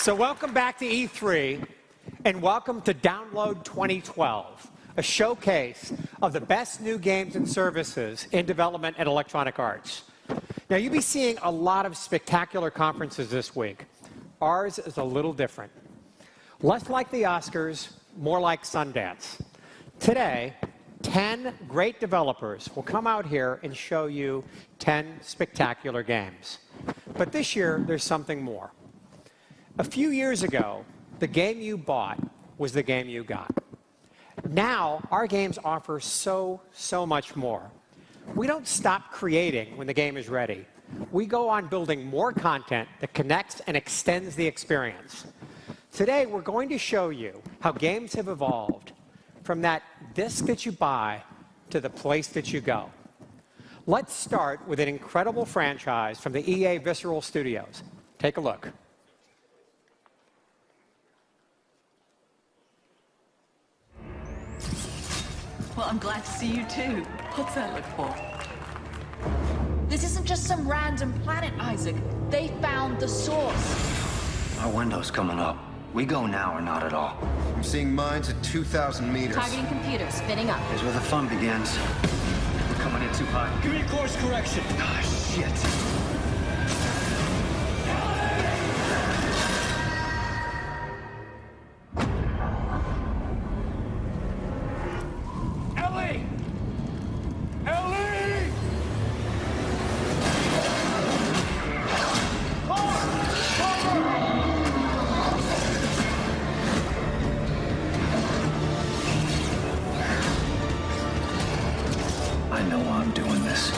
So welcome back to E3, and welcome to Download 2012, a showcase of the best new games and services in development and electronic arts. Now, you'll be seeing a lot of spectacular conferences this week. Ours is a little different. Less like the Oscars, more like Sundance. Today, 10 great developers will come out here and show you 10 spectacular games. But this year, there's something more. A few years ago, the game you bought was the game you got. Now, our games offer so much more. We don't stop creating when the game is ready. We go on building more content that connects and extends the experience. Today, we're going to show you how games have evolved from that disc that you buy to the place that you go. Let's start with an incredible franchise from the EA Visceral Studios. Take a look. Well, I'm glad to see you too. What's that look for? This isn't just some random planet, Isaac. They found the source. Our window's coming up. We go now or not at all. I'm seeing mines at 2,000 meters. Targeting computer, spinning up. Here's where the fun begins. We're coming in too high. Give me a course correction. Ah, shit. I know why I'm doing this.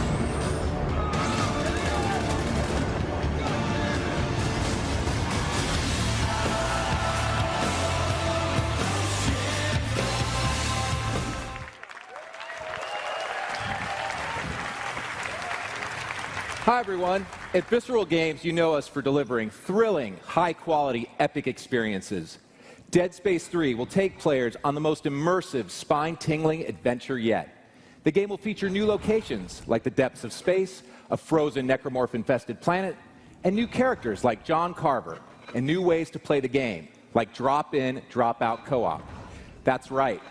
Hi, everyone. At Visceral Games, you know us for delivering thrilling, high-quality, epic experiences. Dead Space 3 will take players on the most immersive, spine-tingling adventure yet. The game will feature new locations, like the depths of space, a frozen necromorph-infested planet, and new characters like John Carver, and new ways to play the game, like drop-in, drop-out co-op. That's right.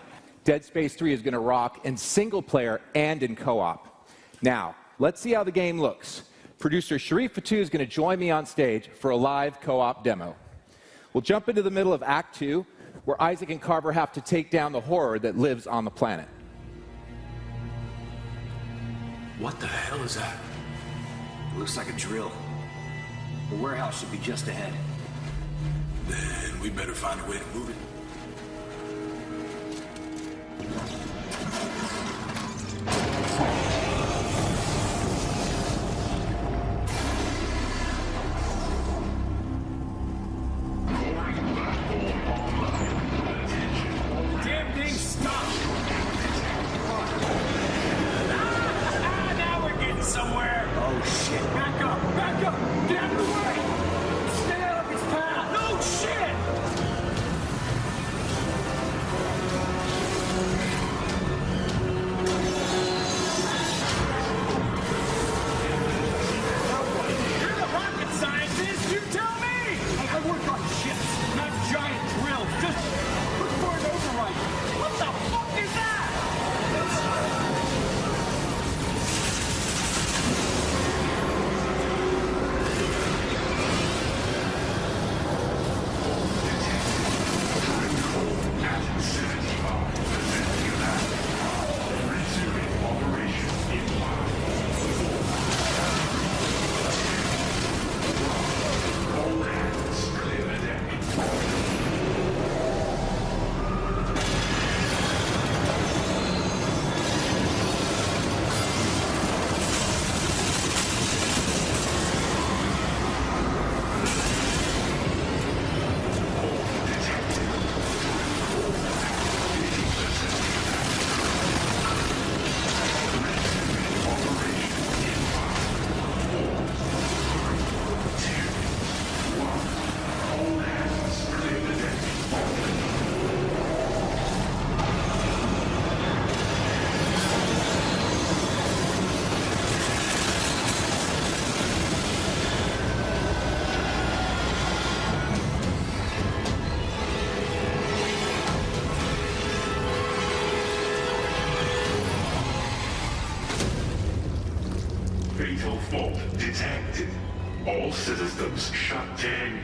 Dead Space 3 is going to rock in single-player and in co-op. Now, let's see how the game looks. Producer Sharif Fatou is going to join me on stage for a live co-op demo. We'll jump into the middle of Act 2, where Isaac and Carver have to take down the horror that lives on the planet. What the hell is that? It looks like a drill. The warehouse should be just ahead. Then we better find a way to move it. Damn thing, stop! Somewhere. Oh, shit. Back up! Back up! Get out of the way! Stay out of his path! No shit! Fault detected. All systems shut down.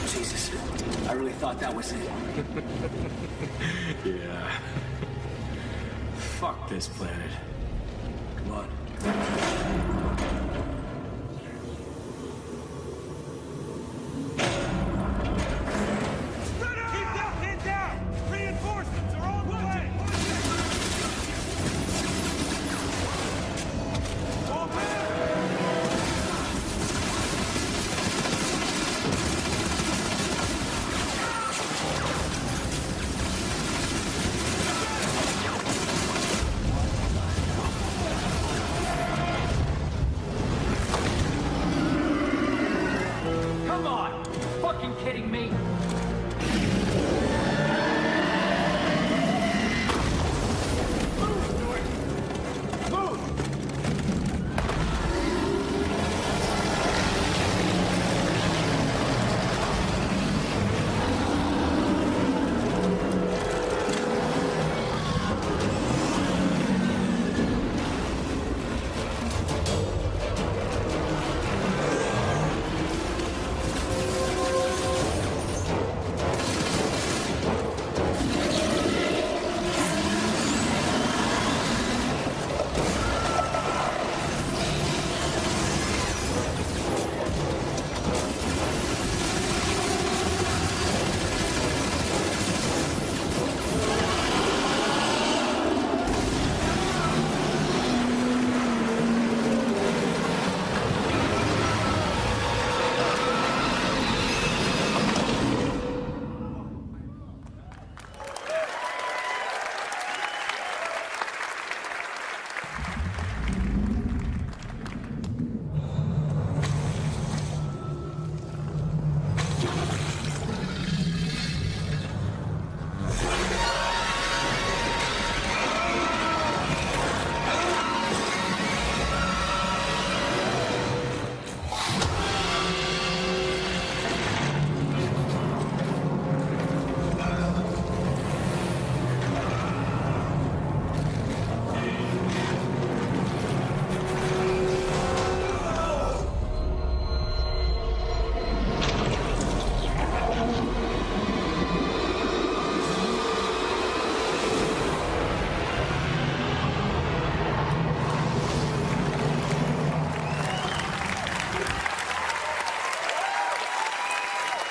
Jesus, I really thought that was it. Yeah. Fuck this planet. Come on. Come on! Fucking kidding me?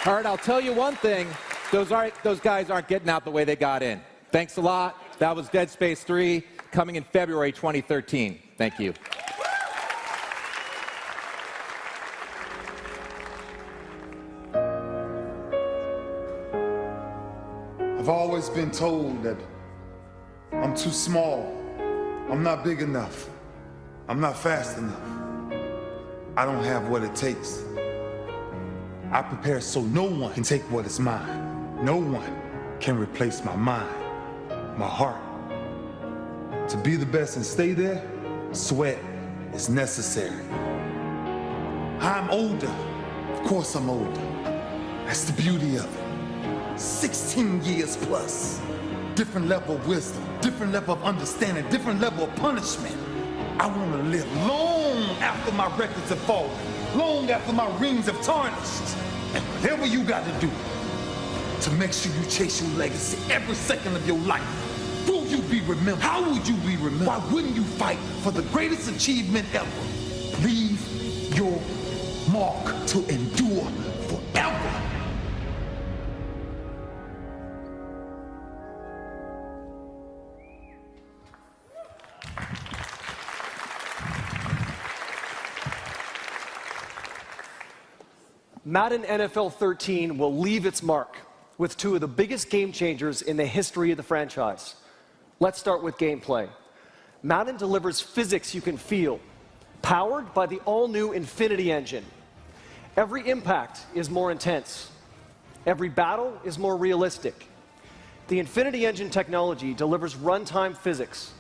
All right, I'll tell you one thing. Those guys aren't getting out the way they got in. Thanks a lot. That was Dead Space 3, coming in February 2013. Thank you. I've always been told that I'm too small, I'm not big enough, I'm not fast enough, I don't have what it takes. I prepare so no one can take what is mine. No one can replace my mind, my heart. To be the best and stay there, sweat is necessary. I'm older. Of course I'm older. That's the beauty of it. 16 years plus. Different level of wisdom, different level of understanding, different level of punishment. I want to live long after my records have fallen, long after my rings have tarnished. And whatever you got to do to make sure you chase your legacy every second of your life. Will you be remembered? How would you be remembered? Why wouldn't you fight for the greatest achievement ever? Leave your mark to endure forever. Madden NFL 13 will leave its mark with two of the biggest game changers in the history of the franchise. Let's start with gameplay. Madden delivers physics you can feel, powered by the all-new Infinity Engine. Every impact is more intense. Every battle is more realistic. The Infinity Engine technology delivers runtime physics,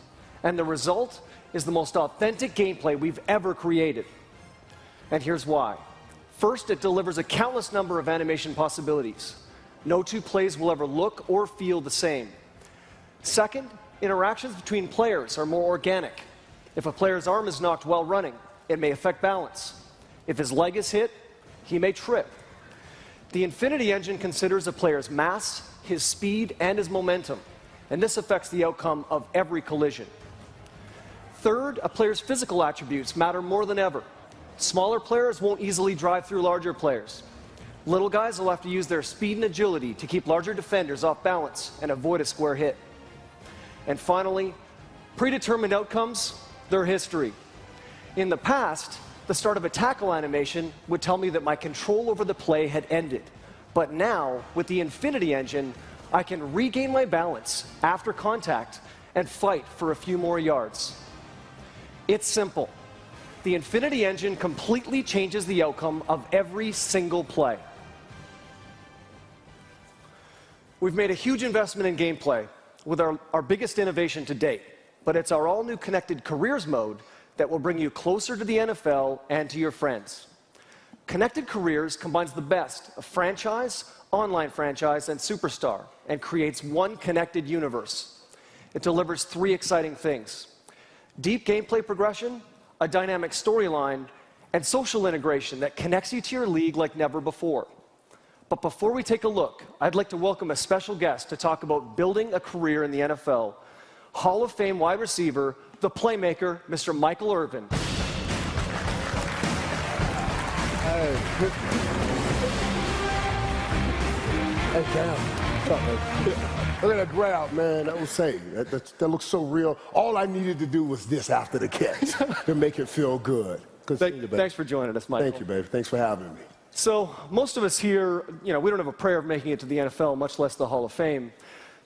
and the result is the most authentic gameplay we've ever created. And here's why. First, it delivers a countless number of animation possibilities. No two plays will ever look or feel the same. Second, interactions between players are more organic. If a player's arm is knocked while running, it may affect balance. If his leg is hit, he may trip. The Infinity Engine considers a player's mass, his speed, and his momentum, and this affects the outcome of every collision. Third, a player's physical attributes matter more than ever. Smaller players won't easily drive through larger players. Little guys will have to use their speed and agility to keep larger defenders off balance and avoid a square hit. And finally, predetermined outcomes, they're history. In the past, the start of a tackle animation would tell me that my control over the play had ended. But now, with the Infinity Engine, I can regain my balance after contact and fight for a few more yards. It's simple. The Infinity Engine completely changes the outcome of every single play. We've made a huge investment in gameplay with our biggest innovation to date, but it's our all-new Connected Careers mode that will bring you closer to the NFL and to your friends. Connected Careers combines the best of franchise, online franchise, and superstar, and creates one connected universe. It delivers 3 exciting things: deep gameplay progression, a dynamic storyline, and social integration that connects you to your league like never before. But before we take a look, I'd like to welcome a special guest to talk about building a career in the NFL, Hall of Fame wide receiver, the playmaker, Mr. Michael Irvin. Hey, Cam. Look at that grab, man. That was safe. That looks so real. All I needed to do was this after the catch to make it feel good. Thanks for joining us, Michael. Thank you, baby. Thanks for having me. So most of us here, we don't have a prayer of making it to the NFL, much less the Hall of Fame.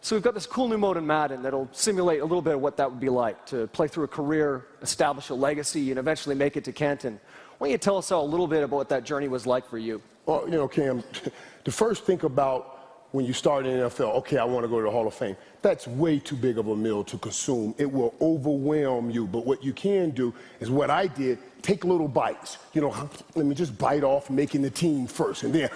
So we've got this cool new mode in Madden that'll simulate a little bit of what that would be like, to play through a career, establish a legacy, and eventually make it to Canton. Why don't you tell us all a little bit about what that journey was like for you? Well, Cam, to first think about when you start in the NFL, okay, I want to go to the Hall of Fame. That's way too big of a meal to consume. It will overwhelm you. But what you can do is what I did, take little bites. Let me just bite off making the team first. And then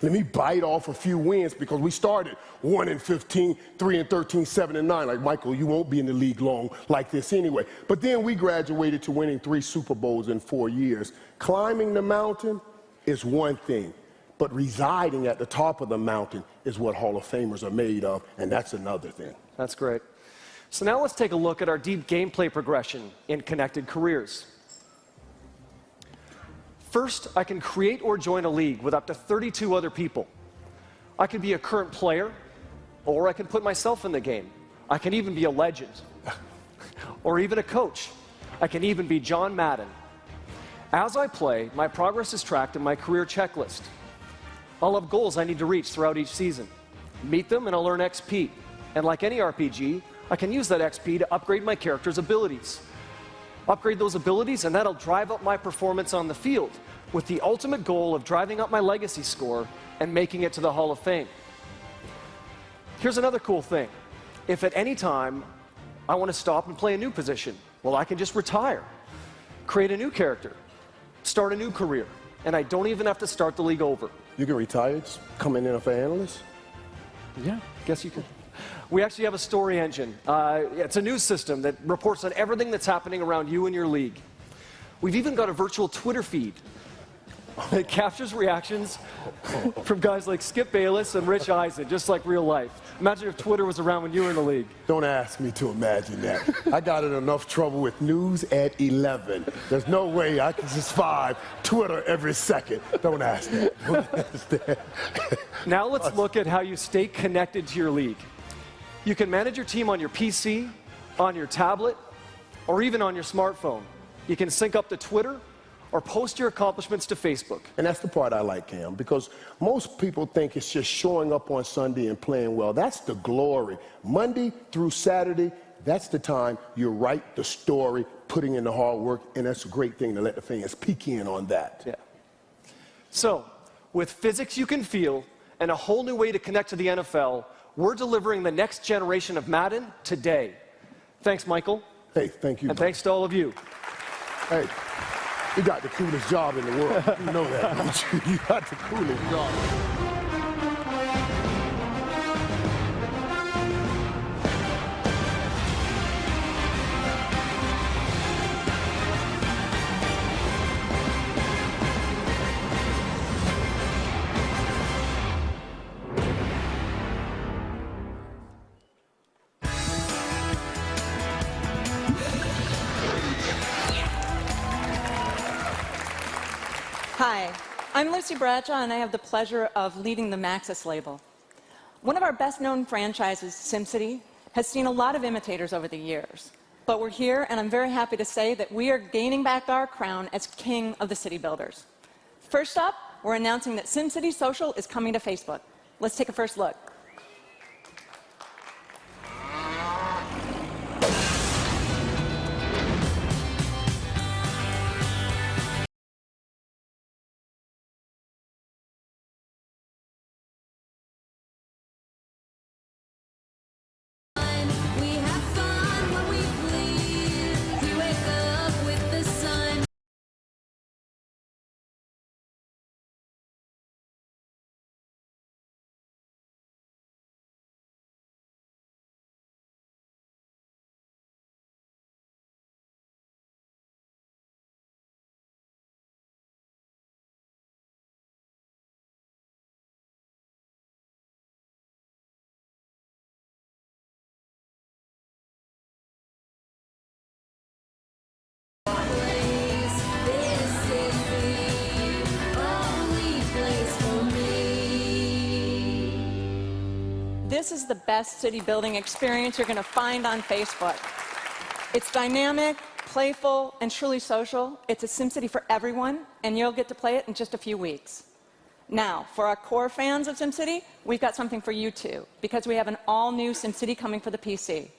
let me bite off a few wins, because we started 1-15, 3-13, 7-9. Like, Michael, you won't be in the league long like this anyway. But then we graduated to winning 3 Super Bowls in 4 years. Climbing the mountain is one thing, but residing at the top of the mountain is what Hall of Famers are made of, and that's another thing. That's great. So now let's take a look at our deep gameplay progression in Connected Careers. First, I can create or join a league with up to 32 other people. I can be a current player, or I can put myself in the game. I can even be a legend, or even a coach. I can even be John Madden. As I play, my progress is tracked in my career checklist. I'll have goals I need to reach throughout each season. Meet them and I'll earn XP. And like any RPG, I can use that XP to upgrade my character's abilities. Upgrade those abilities and that'll drive up my performance on the field, with the ultimate goal of driving up my legacy score and making it to the Hall of Fame. Here's another cool thing. If at any time I want to stop and play a new position, well, I can just retire, create a new character, start a new career, and I don't even have to start the league over. You can retire, just come in as an analyst? Yeah, guess you could. We actually have a story engine. It's a news system that reports on everything that's happening around you and your league. We've even got a virtual Twitter feed that captures reactions from guys like Skip Bayless and Rich Eisen, just like real life. Imagine if Twitter was around when you were in the league. Don't ask me to imagine that. I got in enough trouble with news at 11. There's no way I can survive Twitter every second. Don't ask that. Don't ask that. Now let's look at how you stay connected to your league. You can manage your team on your PC, on your tablet, or even on your smartphone. You can sync up to Twitter or post your accomplishments to Facebook. And that's the part I like, Cam, because most people think it's just showing up on Sunday and playing well. That's the glory. Monday through Saturday, that's the time you write the story, putting in the hard work, and that's a great thing to let the fans peek in on that. Yeah. So, with physics you can feel and a whole new way to connect to the NFL, we're delivering the next generation of Madden today. Thanks, Michael. Hey, thank you. And thanks to all of you. Hey, you got the coolest job in the world. You know that, don't you? You got the coolest job. Hi, I'm Lucy Bradshaw, and I have the pleasure of leading the Maxis label. One of our best-known franchises, SimCity, has seen a lot of imitators over the years. But we're here, and I'm very happy to say that we are gaining back our crown as king of the city builders. First up, we're announcing that SimCity Social is coming to Facebook. Let's take a first look. This is the best city building experience you're going to find on Facebook. It's dynamic, playful, and truly social. It's a SimCity for everyone, and you'll get to play it in just a few weeks. Now, for our core fans of SimCity, we've got something for you too, because we have an all-new SimCity coming for the PC.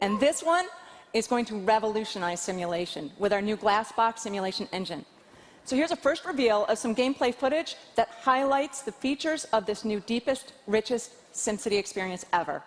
And this one is going to revolutionize simulation with our new Glassbox simulation engine. So here's a first reveal of some gameplay footage that highlights the features of this new deepest, richest SimCity experience ever.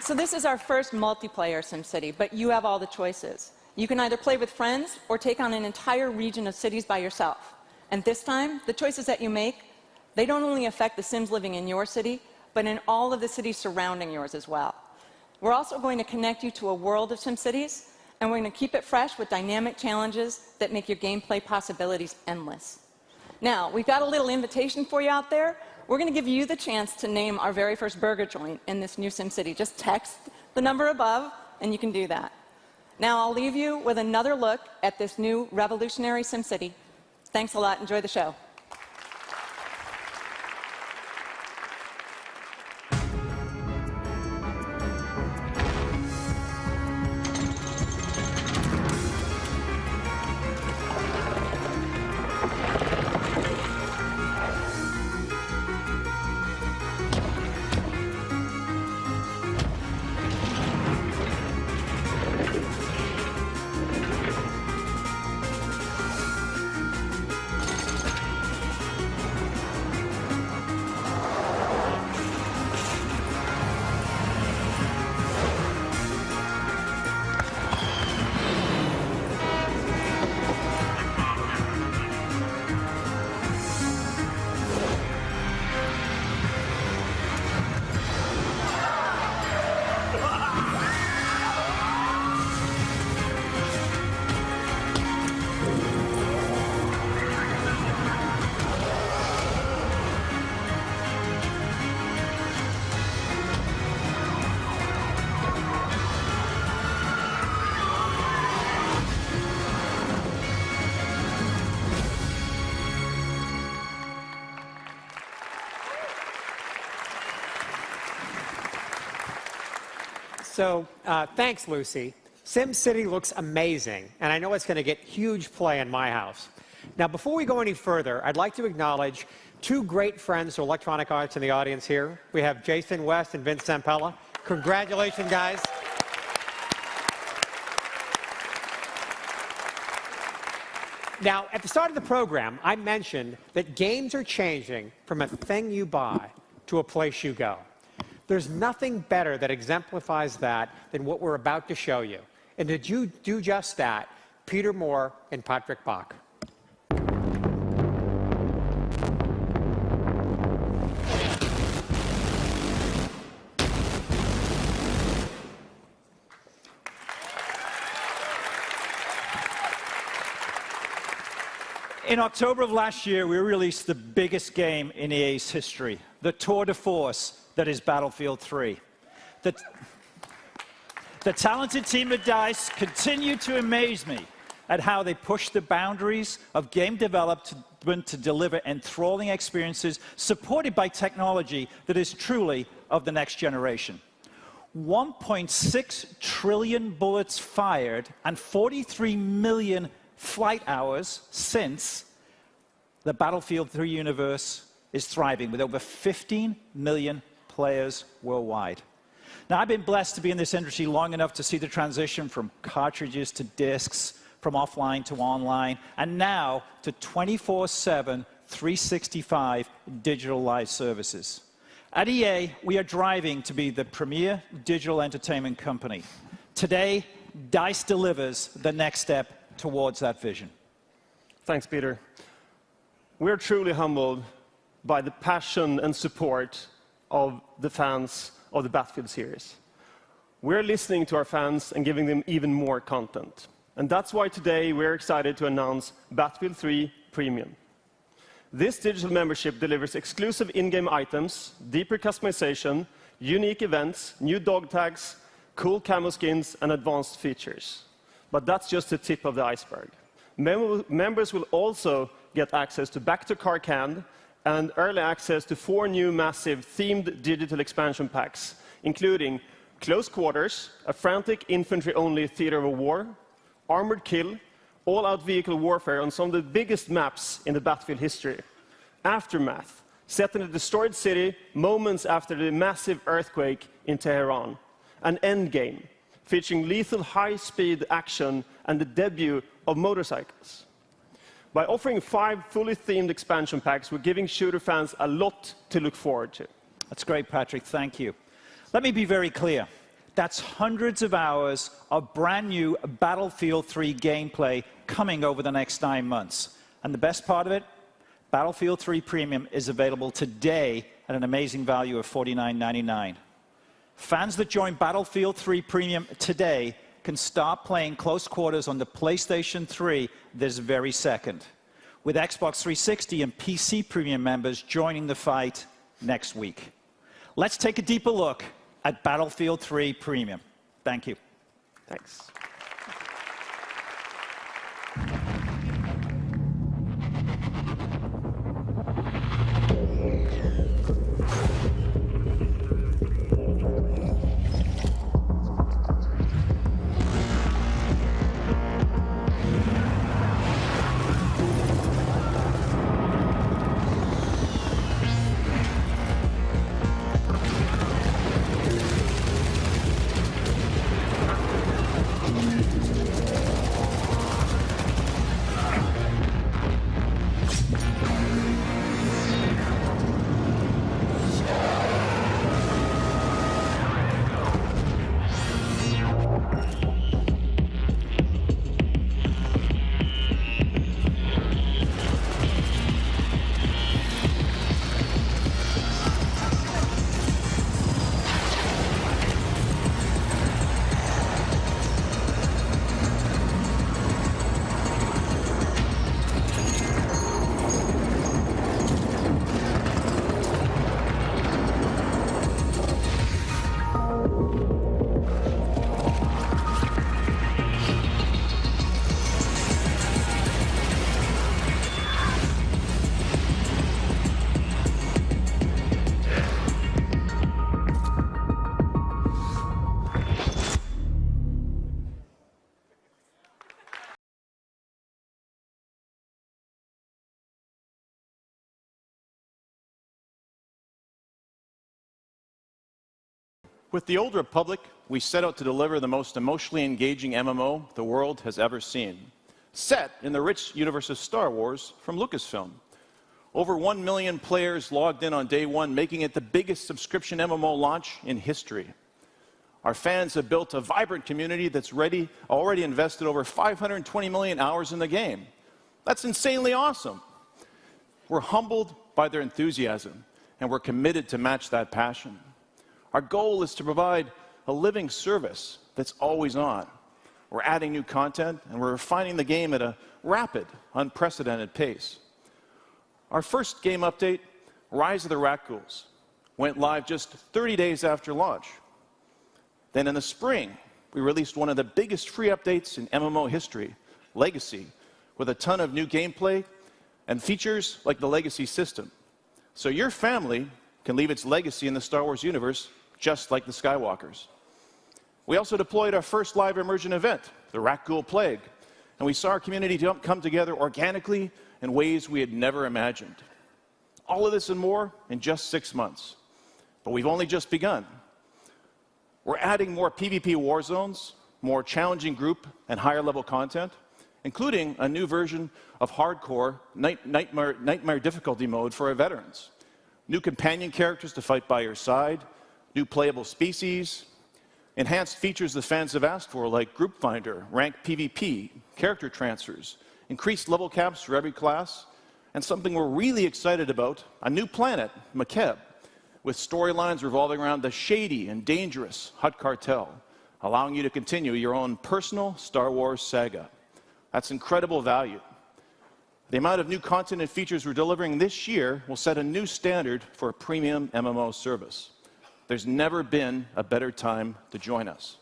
This is our first multiplayer SimCity, but you have all the choices. You can either play with friends or take on an entire region of cities by yourself. And this time, the choices that you make, they don't only affect the Sims living in your city, but in all of the cities surrounding yours as well. We're also going to connect you to a world of SimCities, and we're going to keep it fresh with dynamic challenges that make your gameplay possibilities endless. Now, we've got a little invitation for you out there. We're going to give you the chance to name our very first burger joint in this new SimCity. Just text the number above, and you can do that. Now, I'll leave you with another look at this new revolutionary SimCity. Thanks a lot. Enjoy the show. So thanks, Lucy. SimCity looks amazing, and I know it's going to get huge play in my house. Now, before we go any further, I'd like to acknowledge two great friends to Electronic Arts in the audience here. We have Jason West and Vince Zampella. Congratulations, guys. Now, at the start of the program, I mentioned that games are changing from a thing you buy to a place you go. There's nothing better that exemplifies that than what we're about to show you. And to do just that, Peter Moore and Patrick Bach. In October of last year, we released the biggest game in EA's history, the tour de force that is Battlefield 3. The talented team at DICE continue to amaze me at how they push the boundaries of game development to deliver enthralling experiences supported by technology that is truly of the next generation. 1.6 trillion bullets fired and 43 million flight hours since the Battlefield 3 universe is thriving, with over 15 million players worldwide. Now, I've been blessed to be in this industry long enough to see the transition from cartridges to discs, from offline to online, and now to 24/7, 365 digital live services. At EA, we are driving to be the premier digital entertainment company. Today, DICE delivers the next step towards that vision. Thanks, Peter. We're truly humbled by the passion and support of the fans of the Battlefield series. We're listening to our fans and giving them even more content. And that's why today we're excited to announce Battlefield 3 Premium. This digital membership delivers exclusive in-game items, deeper customization, unique events, new dog tags, cool camo skins, and advanced features. But that's just the tip of the iceberg. Members will also get access to Back to Karkand and early access to 4 new massive themed digital expansion packs, including Close Quarters, a frantic infantry-only theater of war, Armored Kill, all-out vehicle warfare on some of the biggest maps in the Battlefield history, Aftermath, set in a destroyed city moments after the massive earthquake in Tehran, and Endgame, featuring lethal high-speed action and the debut of motorcycles. By offering 5 fully themed expansion packs, we're giving shooter fans a lot to look forward to. That's great, Patrick. Thank you. Let me be very clear. That's hundreds of hours of brand new Battlefield 3 gameplay coming over the next 9 months. And the best part of it, Battlefield 3 Premium is available today at an amazing value of $49.99. Fans that join Battlefield 3 Premium today can start playing Close Quarters on the PlayStation 3 this very second, with Xbox 360 and PC Premium members joining the fight next week. Let's take a deeper look at Battlefield 3 Premium. Thank you. Thanks. With the Old Republic, we set out to deliver the most emotionally engaging MMO the world has ever seen, set in the rich universe of Star Wars from Lucasfilm. Over 1 million players logged in on day one, making it the biggest subscription MMO launch in history. Our fans have built a vibrant community that's already invested over 520 million hours in the game. That's insanely awesome. We're humbled by their enthusiasm, and we're committed to match that passion. Our goal is to provide a living service that's always on. We're adding new content, and we're refining the game at a rapid, unprecedented pace. Our first game update, Rise of the Raccoons, went live just 30 days after launch. Then in the spring, we released one of the biggest free updates in MMO history, Legacy, with a ton of new gameplay and features like the Legacy system. So your family can leave its legacy in the Star Wars universe just like the Skywalkers. We also deployed our first live immersion event, the Raccoon Plague, and we saw our community come together organically in ways we had never imagined. All of this and more in just 6 months. But we've only just begun. We're adding more PvP war zones, more challenging group and higher level content, including a new version of hardcore nightmare difficulty mode for our veterans, new companion characters to fight by your side, new playable species, enhanced features the fans have asked for like group finder, ranked PvP, character transfers, increased level caps for every class, and something we're really excited about, a new planet, Makeb, with storylines revolving around the shady and dangerous Hutt Cartel, allowing you to continue your own personal Star Wars saga. That's incredible value. The amount of new content and features we're delivering this year will set a new standard for a premium MMO service. There's never been a better time to join us.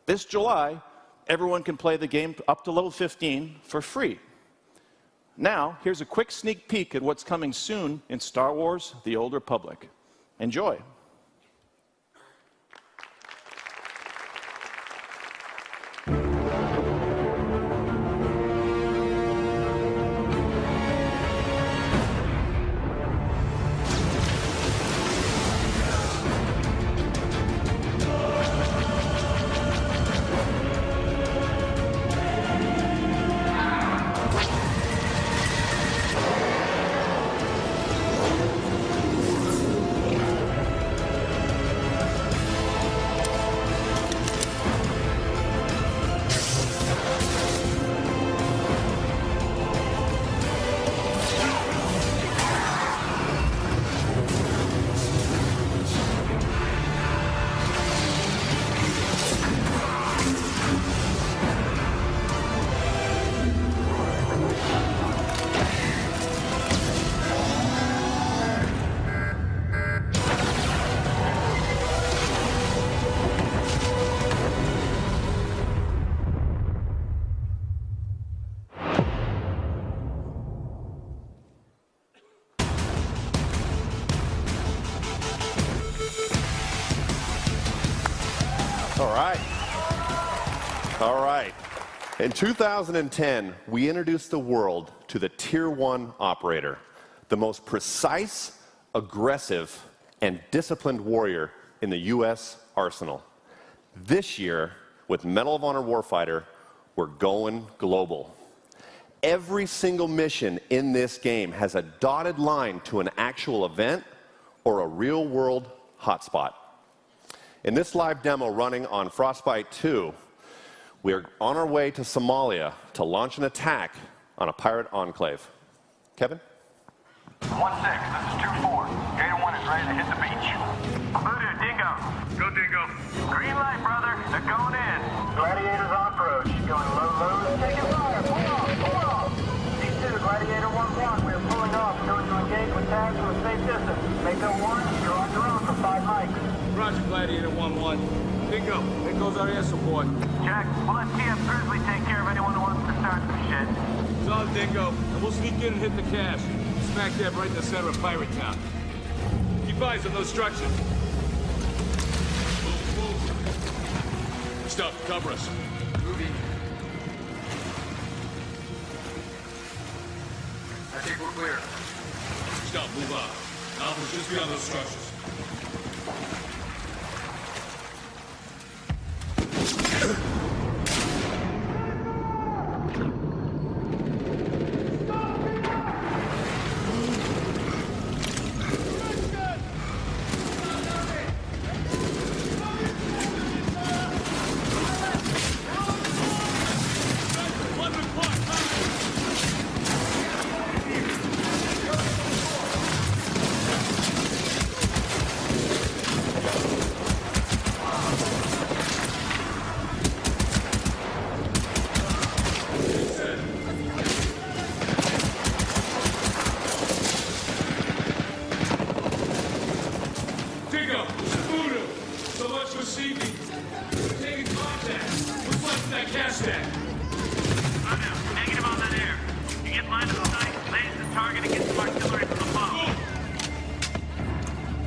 This July, everyone can play the game up to level 15 for free. Now, here's a quick sneak peek at what's coming soon in Star Wars: The Old Republic. Enjoy. All right. In 2010, we introduced the world to the Tier 1 operator, the most precise, aggressive, and disciplined warrior in the U.S. arsenal. This year, with Medal of Honor Warfighter, we're going global. Every single mission in this game has a dotted line to an actual event or a real-world hotspot. In this live demo running on Frostbite 2, we are on our way to Somalia to launch an attack on a pirate enclave. Kevin? 1-6, this is 2-4. Gator 1 is ready to hit the beach. Voodoo, Dingo. Go, Dingo. Green light, brother. They're going in. Gladiators on approach. Going low, taking fire. Pull off. D2, Gladiator 1-1. We're pulling off. Going to engage with tags from a safe distance. Mako 1, you're on your own for 5 mics. Roger, Gladiator 1-1. Dingo, there goes our air support. Jack, we'll let TF Grizzly take care of anyone who wants to start some shit. It's on, Dingo, and we'll sneak in and hit the cache. Smack dab right in the center of Pirate Town. Keep eyes on those structures. Move. Stop, cover us. Moving. I think we're clear. Stop, move on. Alpha's just beyond those structures.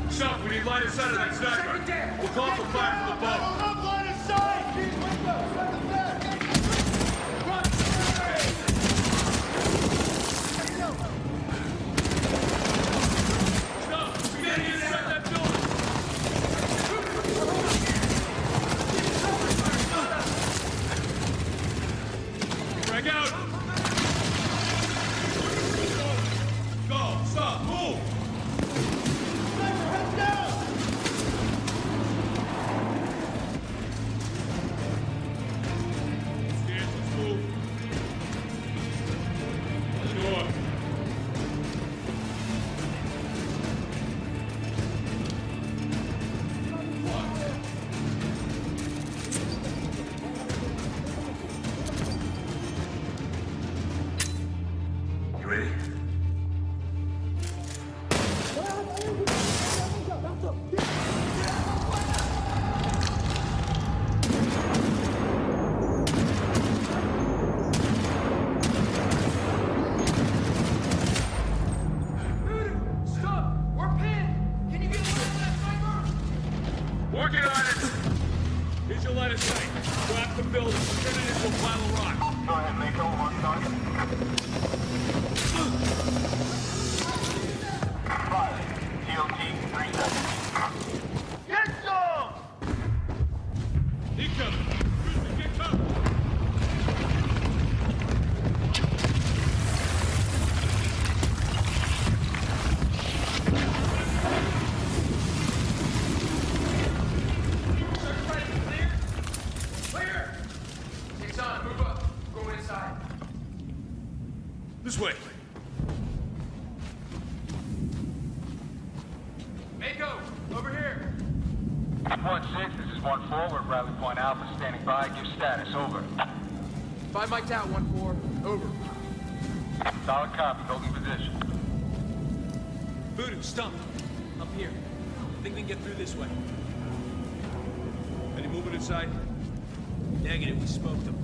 Stop, we need line of sight of that sniper. We'll call for fire from the boat. Line of sight! Stop! We gotta get inside that building! Drag out! Go! Stop! Move! You ready? Stop! We're pinned! Can you get line of that sniper? Working on it! Here's your line of sight. Drop the building. Turn it into a pile of rock. Go ahead, Mako. On target. Fire. TOT, 3 seconds. Get some! He coming. Cruzman, get cover. Clear! 6 on, move up. Go inside. This way. Mako, over here. 1-6, this is 1-4. We're at Bradley Point Alpha, standing by. Give status, over. 5 mic'd out, 1-4. Over. Solid copy, holding position. Voodoo, stop. Up here. I think we can get through this way. Any movement inside? Negative, we smoked them.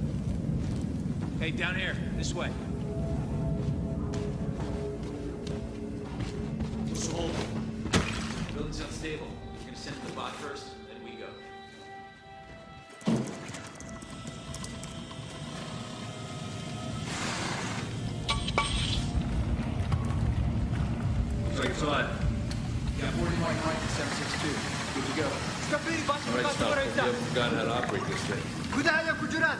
Hey, down here, this way. Sold. Building's unstable. We're gonna send the bot first, then we go. Looks like it's on. Yeah, 40 mic 762. Good to go. All right, stop. We haven't forgotten how to operate this thing. Kudaya kujuran.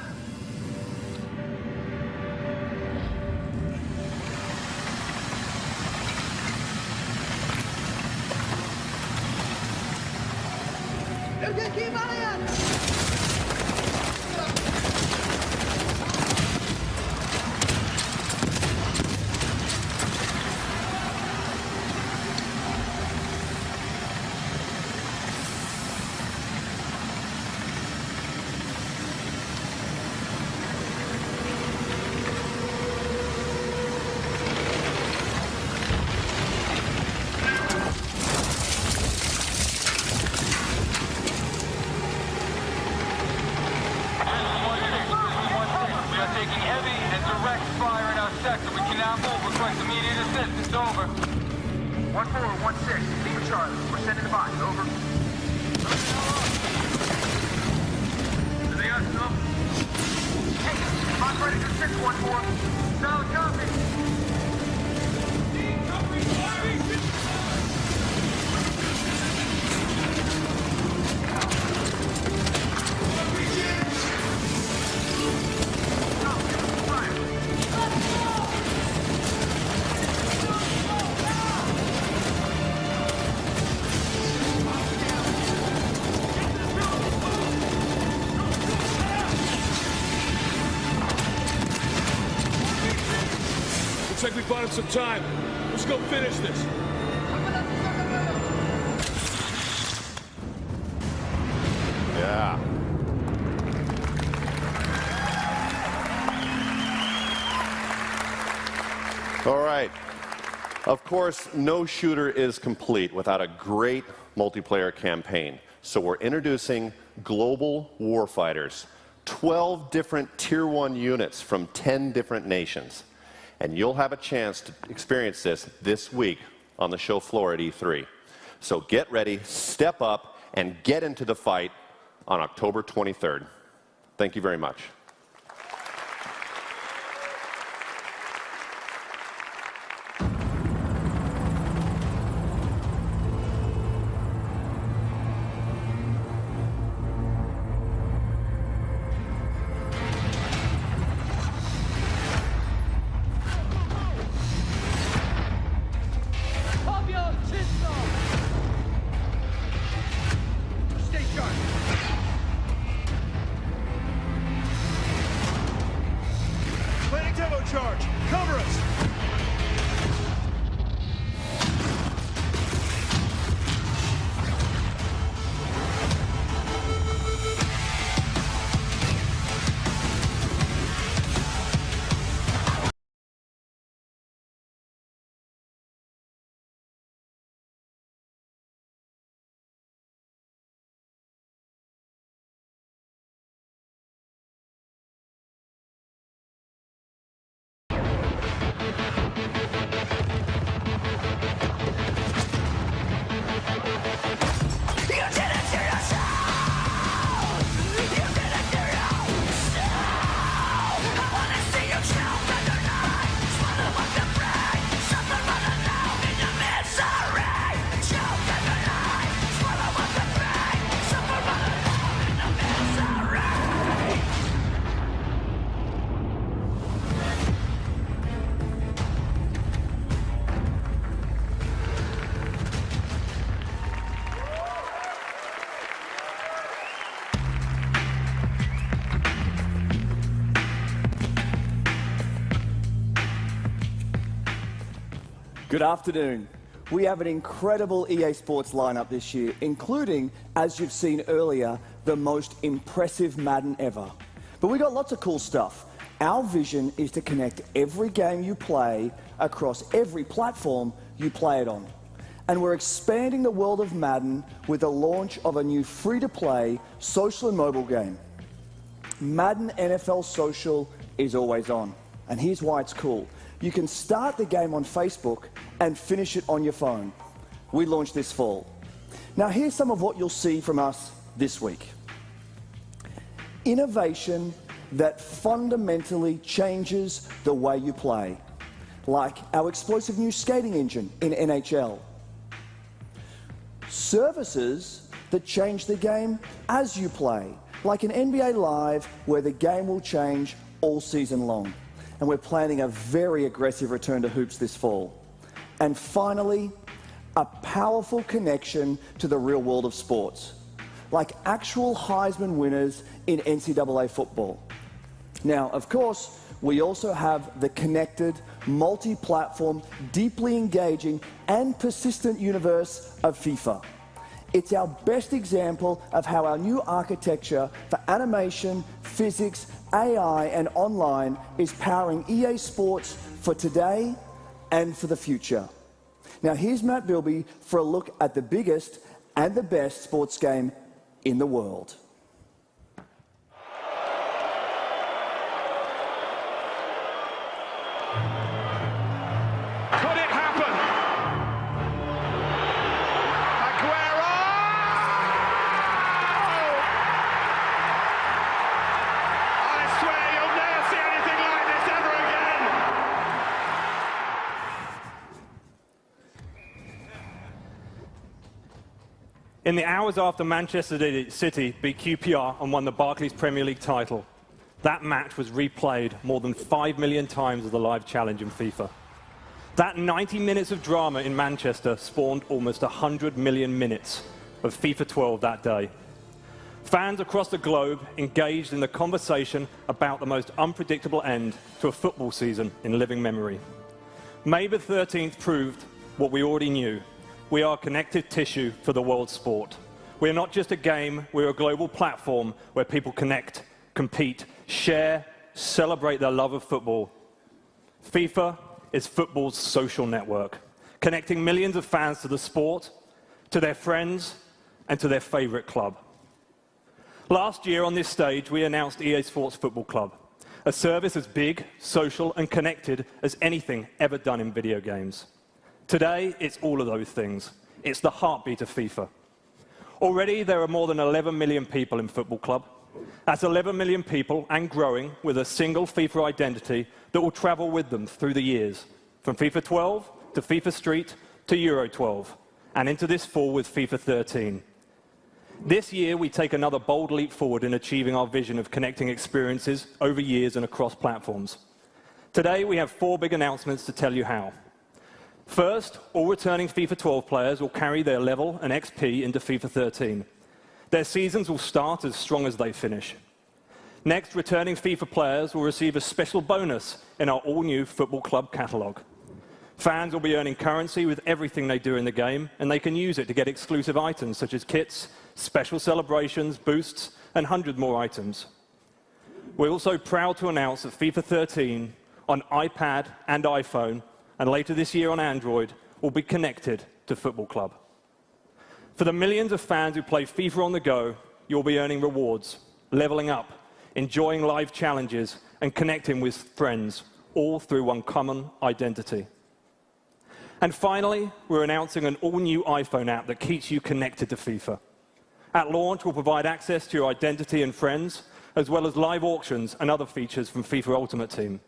Over. 1-4, 1-6. Leave Charlie. We're sending the bot. Over. Anything else? No? Hey, bot ready for 6-1-4. Solid copy. Looks like we bought him some time. Let's go finish this. Yeah. All right. Of course, no shooter is complete without a great multiplayer campaign. So we're introducing Global Warfighters, 12 different Tier 1 units from 10 different nations. And you'll have a chance to experience this week on the show floor at E3. So get ready, step up, and get into the fight on October 23rd. Thank you very much. Charge! Cover us! Good afternoon. We have an incredible EA Sports lineup this year, including, as you've seen earlier, the most impressive Madden ever. But we got lots of cool stuff. Our vision is to connect every game you play across every platform you play it on. And we're expanding the world of Madden with the launch of a new free-to-play social and mobile game. Madden NFL Social is always on. And here's why it's cool. You can start the game on Facebook and finish it on your phone. We launched this fall. Now here's some of what you'll see from us this week. Innovation that fundamentally changes the way you play, like our explosive new skating engine in NHL. Services that change the game as you play, like an NBA Live where the game will change all season long. And we're planning a very aggressive return to hoops this fall. And finally, a powerful connection to the real world of sports, like actual Heisman winners in NCAA football. Now, of course, we also have the connected, multi-platform, deeply engaging and persistent universe of FIFA. It's our best example of how our new architecture for animation, physics, AI and online is powering EA Sports for today and for the future. Now here's Matt Bilby for a look at the biggest and the best sports game in the world. Could it happen? Aguero! I swear you'll never see anything like this ever again! In the hours after Manchester City beat QPR and won the Barclays Premier League title, that match was replayed more than 5 million times as a live challenge in FIFA. That 90 minutes of drama in Manchester spawned almost 100 million minutes of FIFA 12 that day. Fans across the globe engaged in the conversation about the most unpredictable end to a football season in living memory. May the 13th proved what we already knew. We are connective tissue for the world's sport. We are not just a game, we're a global platform where people connect, compete, share, celebrate their love of football. FIFA is football's social network, connecting millions of fans to the sport, to their friends, and to their favorite club. Last year on this stage, we announced EA Sports Football Club, a service as big, social, and connected as anything ever done in video games. Today, it's all of those things. It's the heartbeat of FIFA. Already, there are more than 11 million people in Football Club. That's 11 million people, and growing, with a single FIFA identity that will travel with them through the years, from FIFA 12 to FIFA Street to Euro 12, and into this fall with FIFA 13. This year, we take another bold leap forward in achieving our vision of connecting experiences over years and across platforms. Today, we have 4 big announcements to tell you how. First, all returning FIFA 12 players will carry their level and XP into FIFA 13. Their seasons will start as strong as they finish. Next, returning FIFA players will receive a special bonus in our all-new Football Club catalogue. Fans will be earning currency with everything they do in the game, and they can use it to get exclusive items such as kits, special celebrations, boosts, and 100 more items. We're also proud to announce that FIFA 13 on iPad and iPhone, and later this year on Android, will be connected to Football Club. For the millions of fans who play FIFA on the go, you'll be earning rewards, leveling up, enjoying live challenges, and connecting with friends, all through one common identity. And finally, we're announcing an all-new iPhone app that keeps you connected to FIFA. At launch, we'll provide access to your identity and friends, as well as live auctions and other features from FIFA Ultimate Team.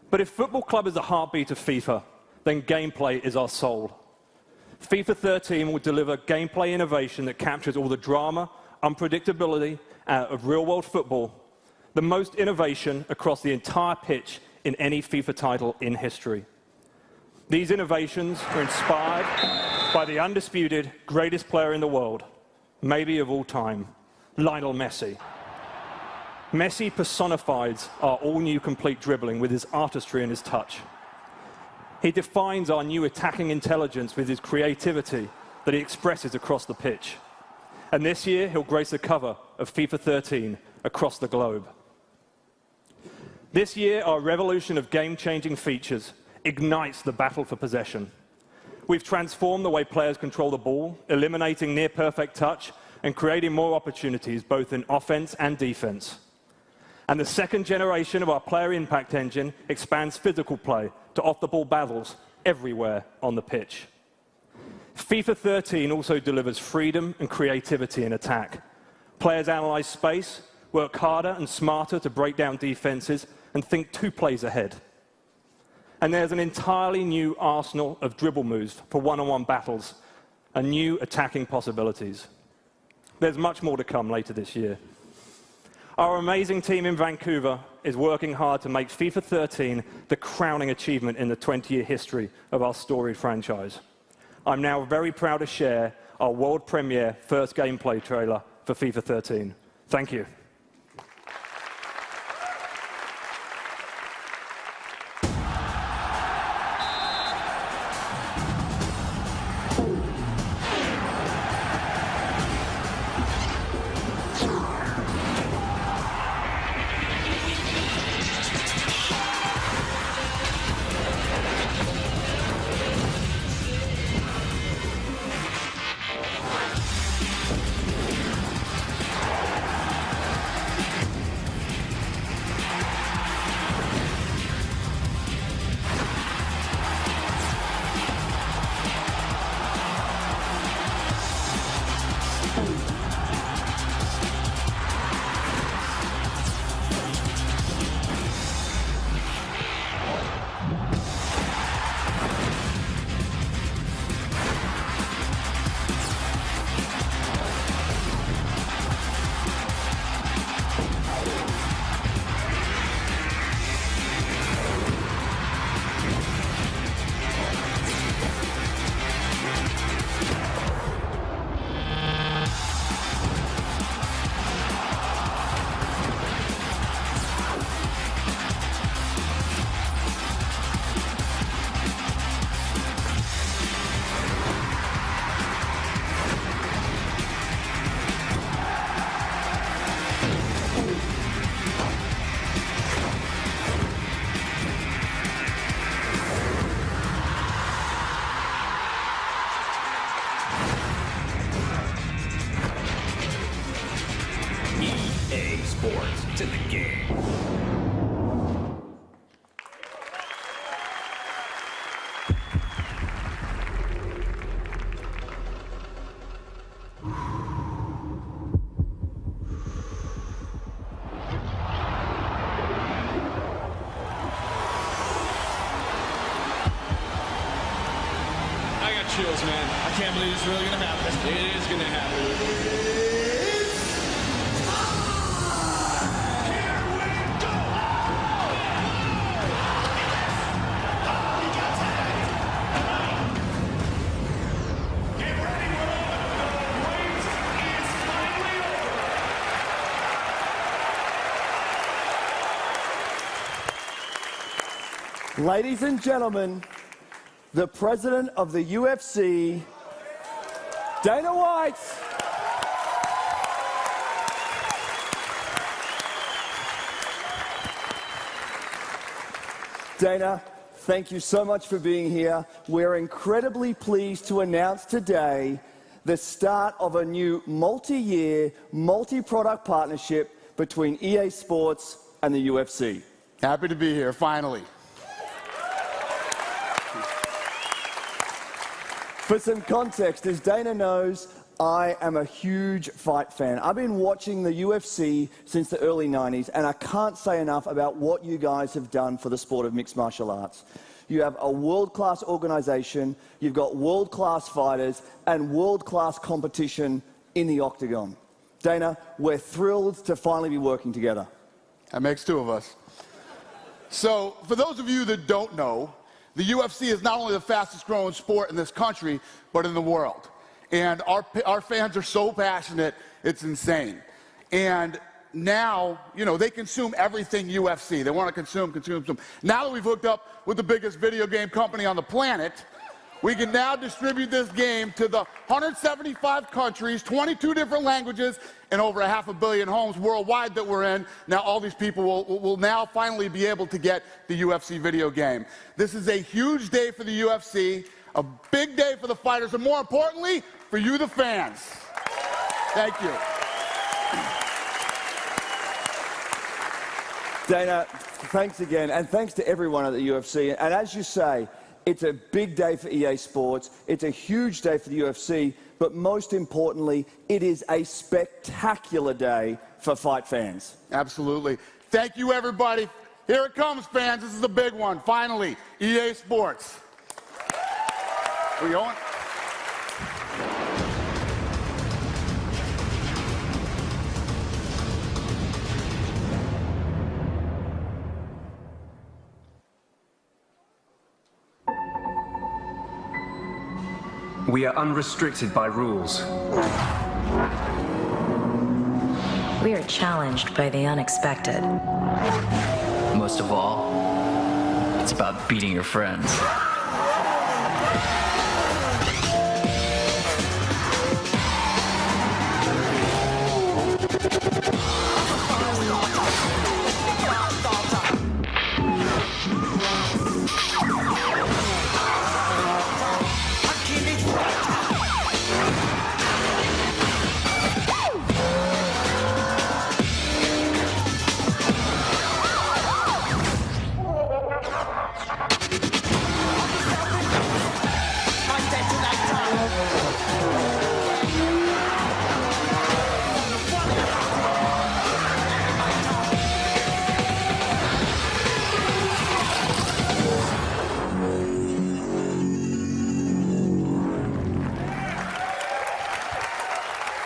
But if Football Club is the heartbeat of FIFA, then gameplay is our soul. FIFA 13 will deliver gameplay innovation that captures all the drama, unpredictability of real-world football, the most innovation across the entire pitch in any FIFA title in history. These innovations are inspired by the undisputed greatest player in the world, maybe of all time, Lionel Messi. Messi personifies our all-new complete dribbling with his artistry and his touch. He defines our new attacking intelligence with his creativity that he expresses across the pitch. And this year, he'll grace the cover of FIFA 13 across the globe. This year, our revolution of game-changing features ignites the battle for possession. We've transformed the way players control the ball, eliminating near-perfect touch and creating more opportunities both in offense and defense. And the second generation of our player impact engine expands physical play to off-the-ball battles everywhere on the pitch. FIFA 13 also delivers freedom and creativity in attack. Players analyze space, work harder and smarter to break down defenses, and think 2 plays ahead. And there's an entirely new arsenal of dribble moves for one-on-one battles and new attacking possibilities. There's much more to come later this year. Our amazing team in Vancouver is working hard to make FIFA 13 the crowning achievement in the 20-year history of our storied franchise. I'm now very proud to share our world premiere first gameplay trailer for FIFA 13. Thank you. chills, man. I can't believe it's really gonna happen. It is gonna happen. Ladies and gentlemen, the president of the UFC, Dana White. Dana, thank you so much for being here. We're incredibly pleased to announce today the start of a new multi-year, multi-product partnership between EA Sports and the UFC. Happy to be here, finally. For some context, as Dana knows, I am a huge fight fan. I've been watching the UFC since the early 90s, and I can't say enough about what you guys have done for the sport of mixed martial arts. You have a world-class organization, you've got world-class fighters, and world-class competition in the octagon. Dana, we're thrilled to finally be working together. That makes two of us. So, for those of you that don't know, the UFC is not only the fastest growing sport in this country, but in the world. And our fans are so passionate, it's insane. And now, you know, they consume everything UFC. They want to consume. Now that we've hooked up with the biggest video game company on the planet, we can now distribute this game to the 175 countries, 22 different languages, and over 500 million homes worldwide that we're in. Now all these people will now finally be able to get the UFC video game. This is a huge day for the UFC, a big day for the fighters, and more importantly, for you, the fans. Thank you. Dana, thanks again, and thanks to everyone at the UFC. And as you say, it's a big day for EA Sports, it's a huge day for the UFC, but most importantly, it is a spectacular day for fight fans. Absolutely. Thank you, everybody. Here it comes, fans. This is the big one. Finally, EA Sports. We going? We are unrestricted by rules. We are challenged by the unexpected. Most of all, it's about beating your friends.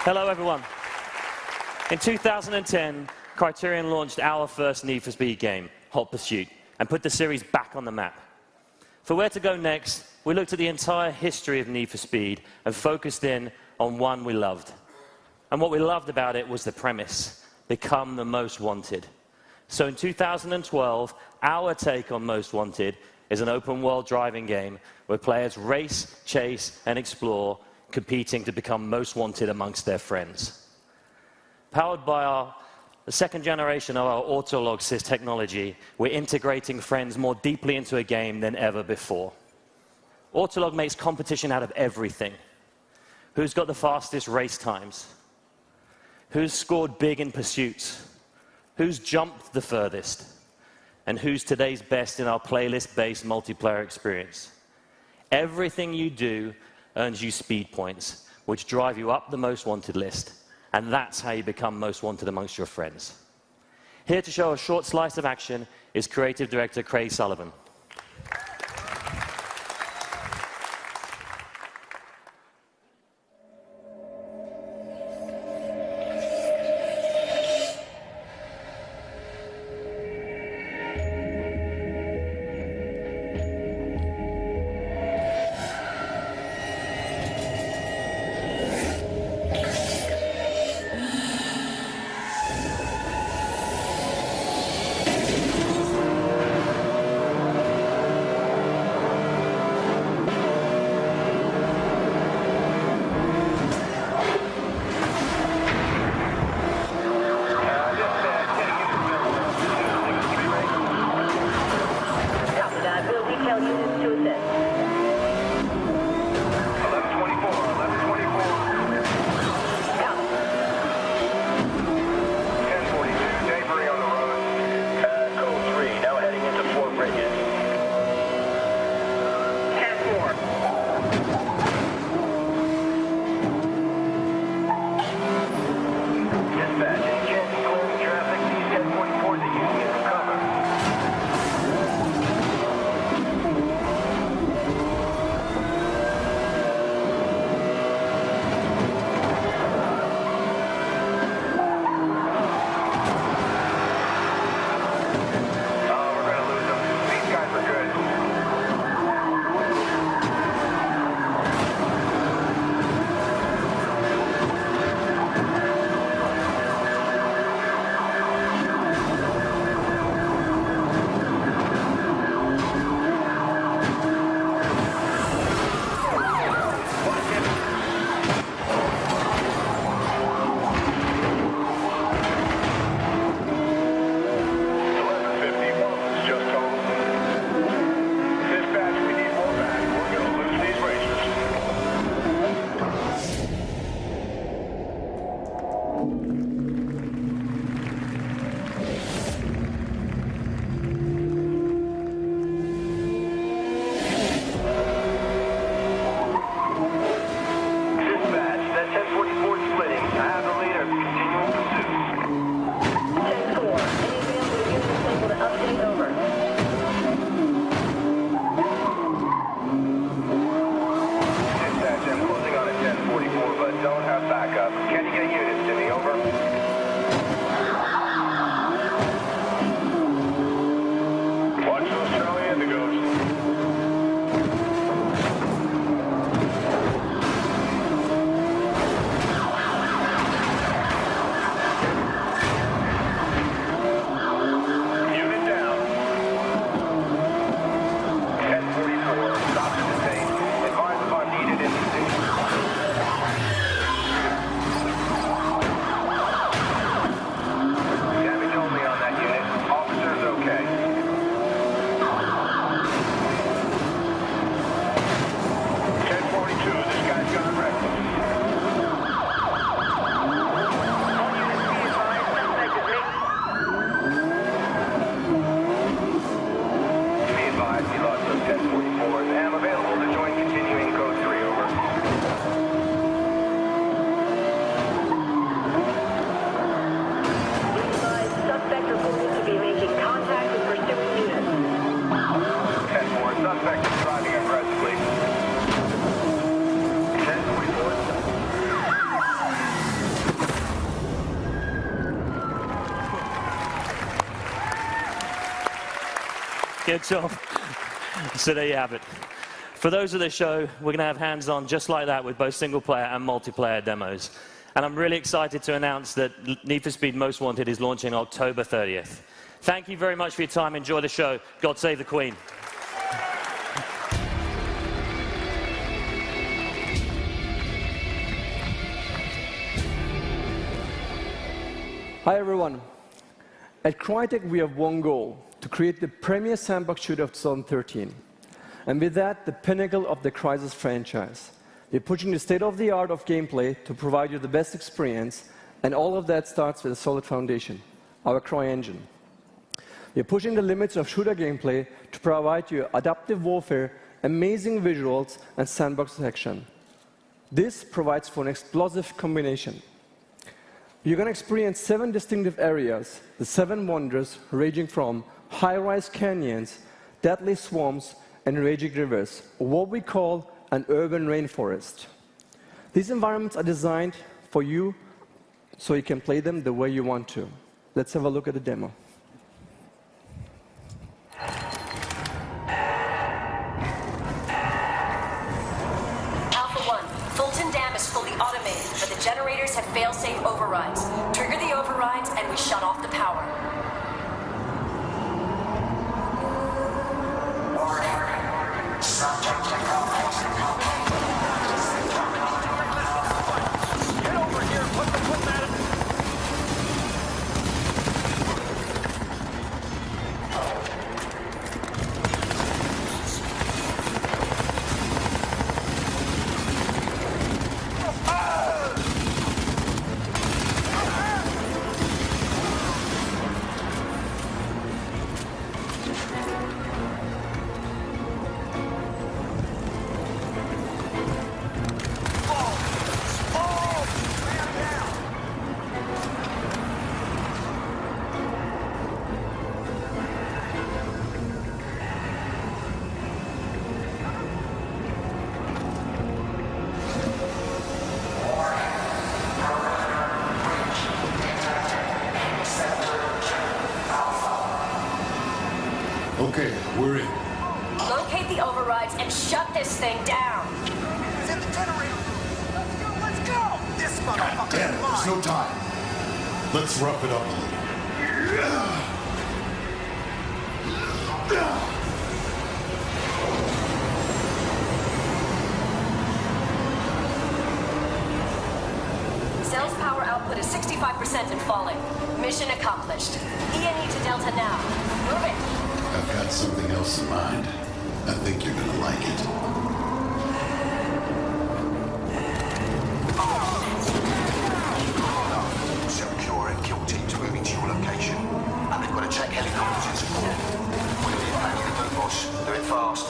Hello, everyone. In 2010, Criterion launched our first Need for Speed game, Hot Pursuit, and put the series back on the map. For where to go next, we looked at the entire history of Need for Speed and focused in on one we loved. And what we loved about it was the premise, become the most wanted. So in 2012, our take on Most Wanted is an open-world driving game where players race, chase, and explore, competing to become most wanted amongst their friends. Powered by the second generation of our Autolog Sys technology, we're integrating friends more deeply into a game than ever before. Autolog makes competition out of everything. Who's got the fastest race times? Who's scored big in pursuits? Who's jumped the furthest? And who's today's best in our playlist-based multiplayer experience? Everything you do earns you speed points, which drive you up the most wanted list. And that's how you become most wanted amongst your friends. Here to show a short slice of action is creative director Craig Sullivan. Good job. So there you have it. For those of the show, we're going to have hands-on just like that with both single-player and multiplayer demos. And I'm really excited to announce that Need for Speed Most Wanted is launching October 30th. Thank you very much for your time. Enjoy the show. God save the Queen. Hi everyone. At Crytek we have one goal, to create the premier sandbox shooter of 2013. And with that, the pinnacle of the Crysis franchise. We're pushing the state-of-the-art of gameplay to provide you the best experience, and all of that starts with a solid foundation, our CryEngine. We're pushing the limits of shooter gameplay to provide you adaptive warfare, amazing visuals, and sandbox action. This provides for an explosive combination. You're going to experience 7 distinctive areas, the 7 wonders ranging from high-rise canyons, deadly swamps, and raging rivers, or what we call an urban rainforest. These environments are designed for you so you can play them the way you want to. Let's have a look at the demo. Alpha 1, Fulton Dam is fully automated, but the generators have fail-safe overrides. Trigger the overrides and we shut off the power. Get over here, put the foot at it. Okay, we're in. Locate the overrides and shut this thing down. It's in the generator. Let's go! This motherfucker Damn it, there's no time. Let's rough it up a little. Cell's power output is 65% and falling. Mission accomplished. E&E to Delta now. Move it. I've got something else in mind. I think you're gonna like it. Secure and kill teams moving to your location. And they've got to check helicopters in support. We'll be back in the boat, boss. Do it fast.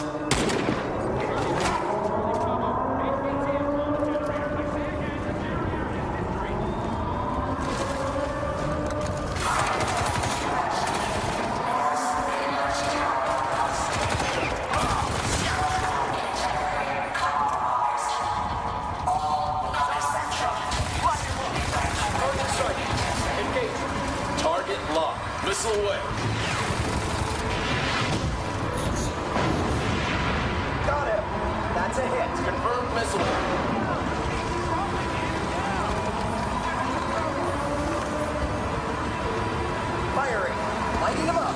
Target locked. Missile away. Got him. That's a hit. Confirmed missile. Firing. Lighting him up.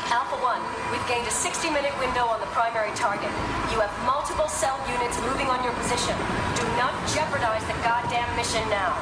Alpha 1, we've gained a 60-minute window on the primary target. You have multiple cell units moving on your position. Do not jeopardize the goddamn mission now.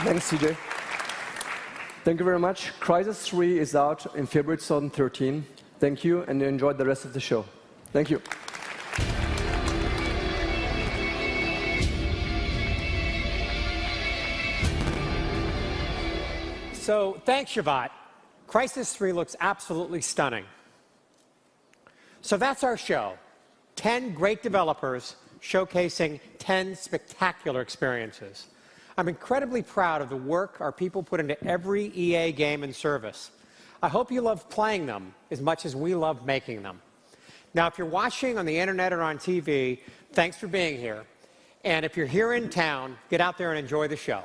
Thanks, CJ. Thank you very much. Crysis 3 is out in February 2013. Thank you, and enjoy the rest of the show. Thank you. So, thanks, Shavat. Crysis 3 looks absolutely stunning. So that's our show. 10 great developers showcasing 10 spectacular experiences. I'm incredibly proud of the work our people put into every EA game and service. I hope you love playing them as much as we love making them. Now, if you're watching on the internet or on TV, thanks for being here. And if you're here in town, get out there and enjoy the show.